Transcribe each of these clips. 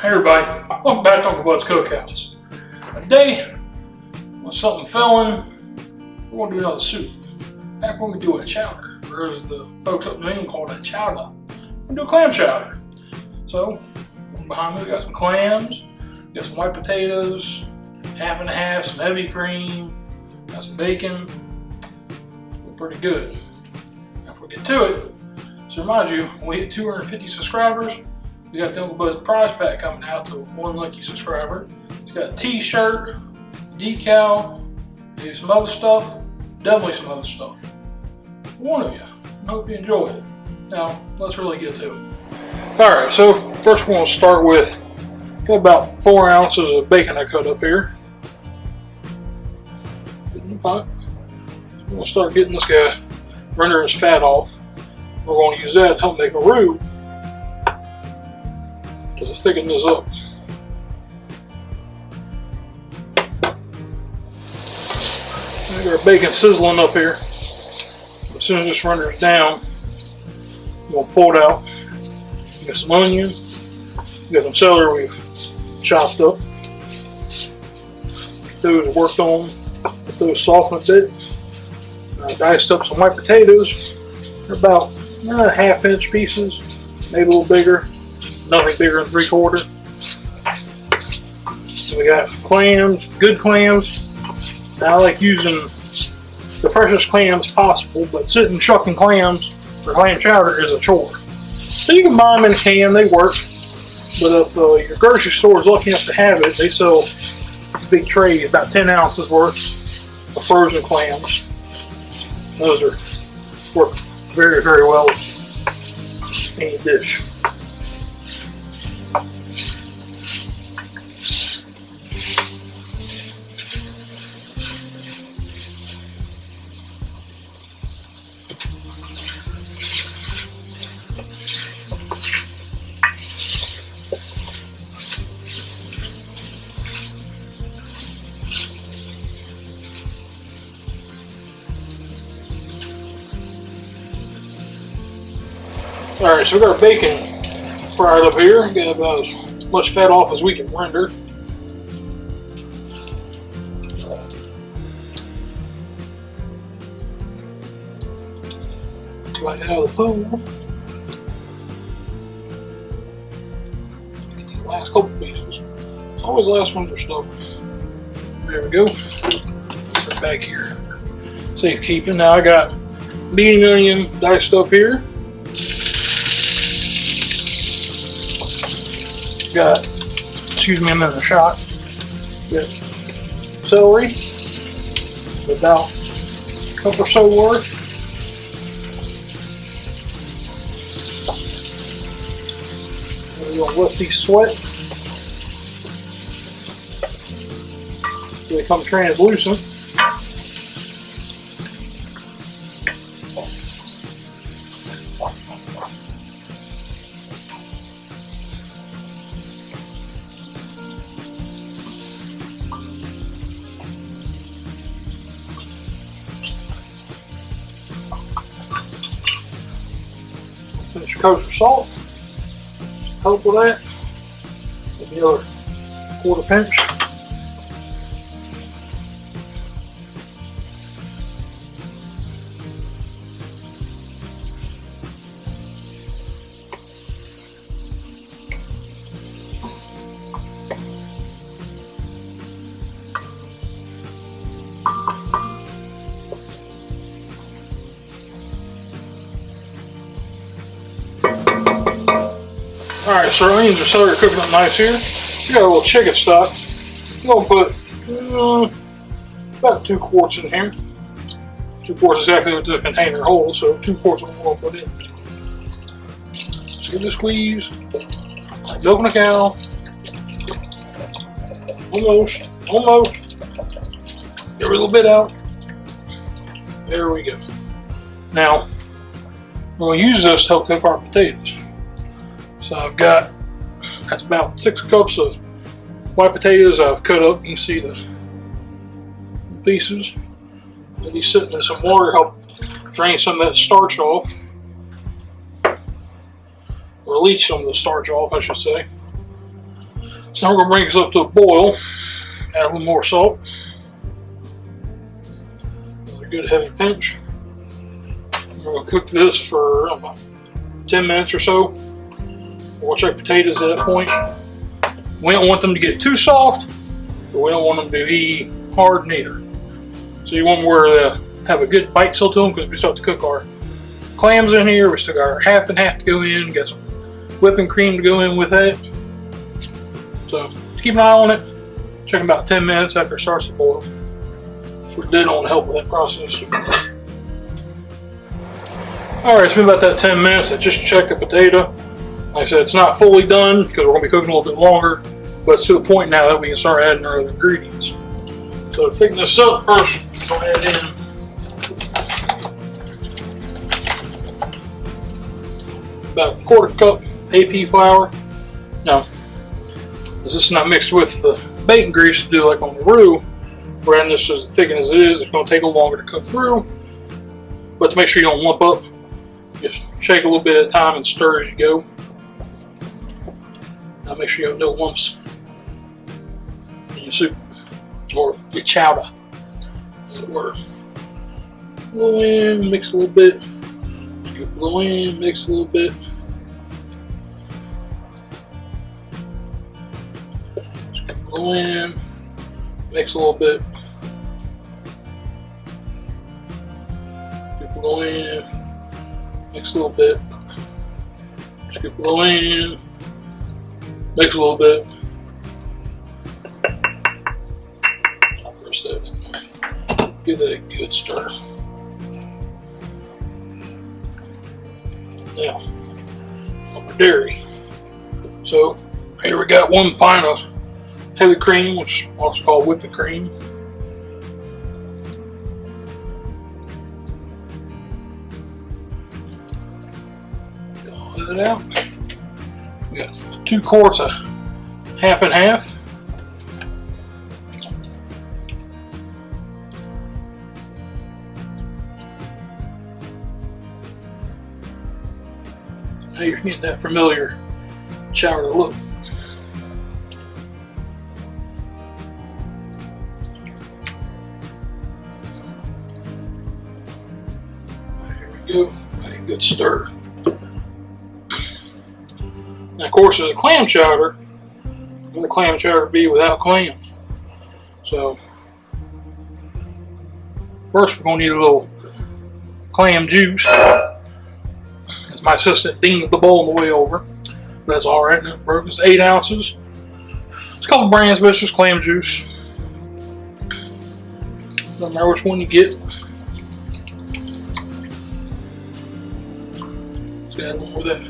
Hey everybody, welcome back to Uncle Bud's Cookhouse. Today, with something filling, we're going to do another soup. Back when we do a chowder, or as the folks up in England call it a chowder, we do a clam chowder. So, behind me we got some clams, we got some white potatoes, half and half, some heavy cream, got some bacon. We're pretty good. Now if we get to it, so remind you, when we hit 250 subscribers, we got the Uncle Bud's prize pack coming out to one lucky subscriber. It's got a t-shirt, decal, maybe some other stuff, definitely some other stuff. One of you. I hope you enjoy it. Now, let's really get to it. Alright, so first we're going to start with about 4 ounces of bacon I cut up here. In the pot. We're going to start getting this guy, rendering his fat off. We're going to use that to help make a roux to thicken this up. We got our bacon sizzling up here. As soon as this renders down, we'll pull it out. We got some onion, we got some celery we've chopped up. Those worked on, let those soften a bit. Diced up some white potatoes. They're about 1/2 inch pieces, maybe a little bigger. Nothing bigger than 3/4. We got clams, good clams. Now I like using the freshest clams possible, but sitting chucking clams for clam chowder is a chore. So you can buy them in a can, they work. But if your grocery store is lucky enough to have it, they sell big trays, about 10 ounces worth of frozen clams. Those work very, very well with any dish. Alright, so we got our bacon fried up here. Get about as much fat off as we can render. Right out of the pool. Get these last couple pieces. Always the last ones are stuck. There we go. Let's put back here. Safekeeping. Now I got bean onion diced up here. Got, excuse me, I'm in the shot. Got celery, about a cup or so worth. We're going to let these sweat so they become translucent. Finish your kosher salt. Just help with that. Maybe another 1/4 pinch. Alright, so our onions and celery are cooking up nice here. We got a little chicken stock. We're going to put about 2 quarts in here. 2 quarts exactly what the container holds, so 2 quarts of what we'll put in. Just give it a squeeze. Like milking a cow. Almost. Get a little bit out. There we go. Now, we're going to use this to help cook our potatoes. So I've got, that's about 6 cups of white potatoes I've cut up. You can see the pieces. Let these sit in some water, help drain some of that starch off. Or leach some of the starch off, I should say. So now we're going to bring this up to a boil. Add a little more salt. Another good heavy pinch. We're going to cook this for about 10 minutes or so. We'll check potatoes at that point. We don't want them to get too soft, but we don't want them to be hard neither. So you want where they have a good bite still to them, because we still have to cook our clams in here. We still got our half and half to go in. Got some whipping cream to go in with that. So keep an eye on it. Check about 10 minutes after it starts to boil. We're dead on to help with that process. Alright, it's been about that 10 minutes. I just checked the potato. Like I said, it's not fully done because we're going to be cooking a little bit longer, but it's to the point now that we can start adding our other ingredients. So to thicken this up, first we'll add in about a quarter cup AP flour. Now, this is not mixed with the bacon grease to do like on the roux. We're adding this as thick as it is. It's going to take a little longer to cook through, but to make sure you don't lump up, just shake a little bit at a time and stir as you go. Now make sure you have no lumps in your soup or your chowder, as it were. Go in, mix a little bit. Go in, mix a little bit. Go in, mix a little bit. Go in, mix a little bit. Scoop a little in, mix a little bit. I'll press that in there. Give that a good stir. Now, our dairy. So here we got 1 pint of heavy cream, which is also called whipping cream. It out. We got 2 quarts of half and half. Now you're getting that familiar chowder look. There we go. Right, good stir. Now, of course, as a clam chowder, you want a clam chowder to be without clams. So, first we're going to need a little clam juice. As my assistant dings the bowl on the way over. But that's alright, now broken. It's 8 ounces. It's a couple brands, but it's just clam juice. Doesn't matter which one you get. Let's add a little more of that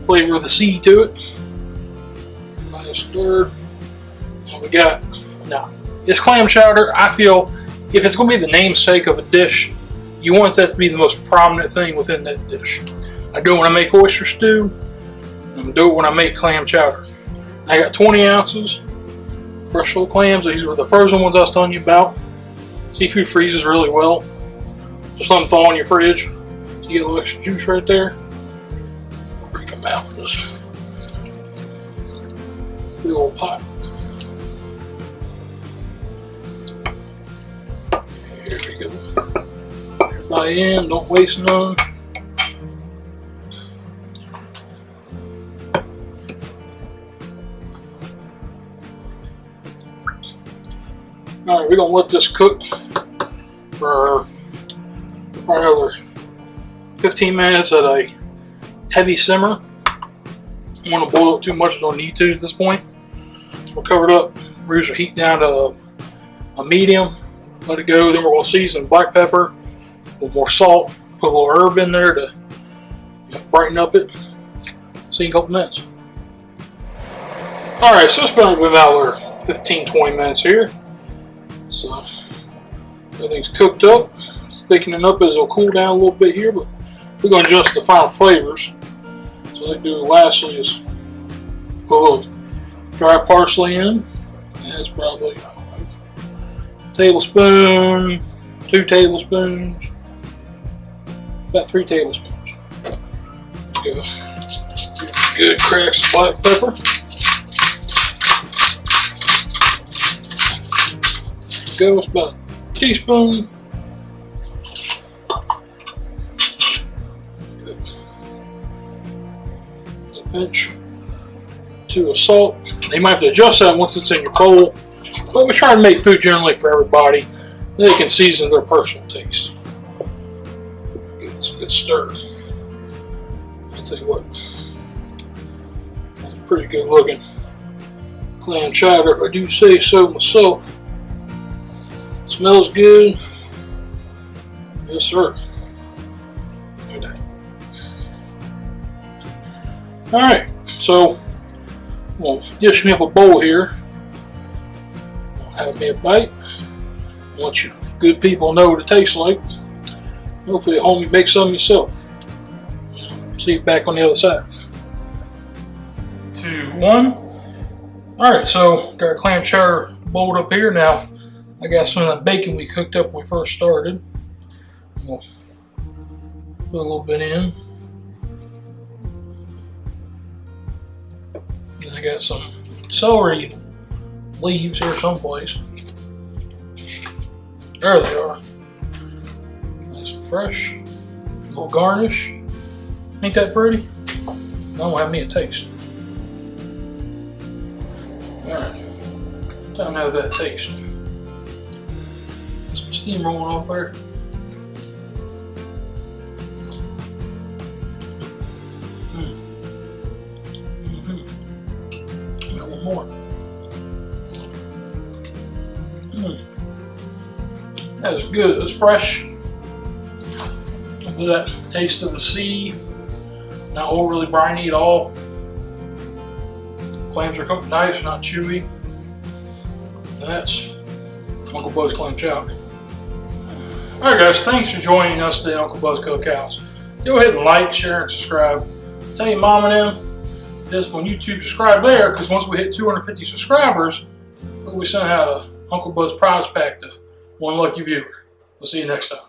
flavor of the sea to it. Nice stir. And we got, now, this clam chowder, I feel, if it's going to be the namesake of a dish, you want that to be the most prominent thing within that dish. I do it when I make oyster stew, and I do it when I make clam chowder. I got 20 ounces, fresh little clams. These were the frozen ones I was telling you about. Seafood freezes really well. Just let them thaw in your fridge. You get a little extra juice right there. Out with this big old pot. Here we go. Everybody in, don't waste none. Alright, we're going to let this cook for another 15 minutes at a heavy simmer. I don't want to boil it too much, don't need to at this point. So we'll cover it up, reduce the heat down to a medium, let it go. Then we're going to season black pepper, a little more salt, put a little herb in there to brighten up it. See you in a couple minutes. Alright, so it's been about 15-20 minutes here. So everything's cooked up. It's thickening up as it'll cool down a little bit here, but we're going to adjust the final flavors. So what I do lastly is put a little dry parsley in. That's probably a tablespoon, 2 tablespoons, about 3 tablespoons. Let's go. Good cracks of black pepper. go. It's about a teaspoon. A pinch. 2 of salt. You might have to adjust that once it's in your bowl. But we try to make food generally for everybody. They can season their personal taste. It's a good stir. I'll tell you what. That's pretty good looking clam chowder, if I do say so myself. Smells good. Yes, sir. Alright, so we'll dish me up a bowl here. Have me a bite. Let you good people know what it tastes like. Hopefully at home you make some yourself. See you back on the other side. 2, 1. Alright, so got our clam chowder bowled up here. Now I got some of that bacon we cooked up when we first started. We'll put a little bit in. And I got some celery leaves here someplace. There they are. Nice and fresh. A little garnish. Ain't that pretty? Now we'll have me a taste. Alright. Time to have that taste. Some steam rolling off there. Got one more. That is good. It's fresh. With that taste of the sea. Not overly briny at all. Clams are cooked nice, not chewy. That's Uncle Buzz Clam Chowder. Alright guys, thanks for joining us today at Uncle Buzz Cookhouse. Go ahead and like, share, and subscribe. Tell your mom and them just on YouTube, subscribe there, because once we hit 250 subscribers, we'll be sending out a Uncle Buzz prize pack to one lucky viewer. We'll see you next time.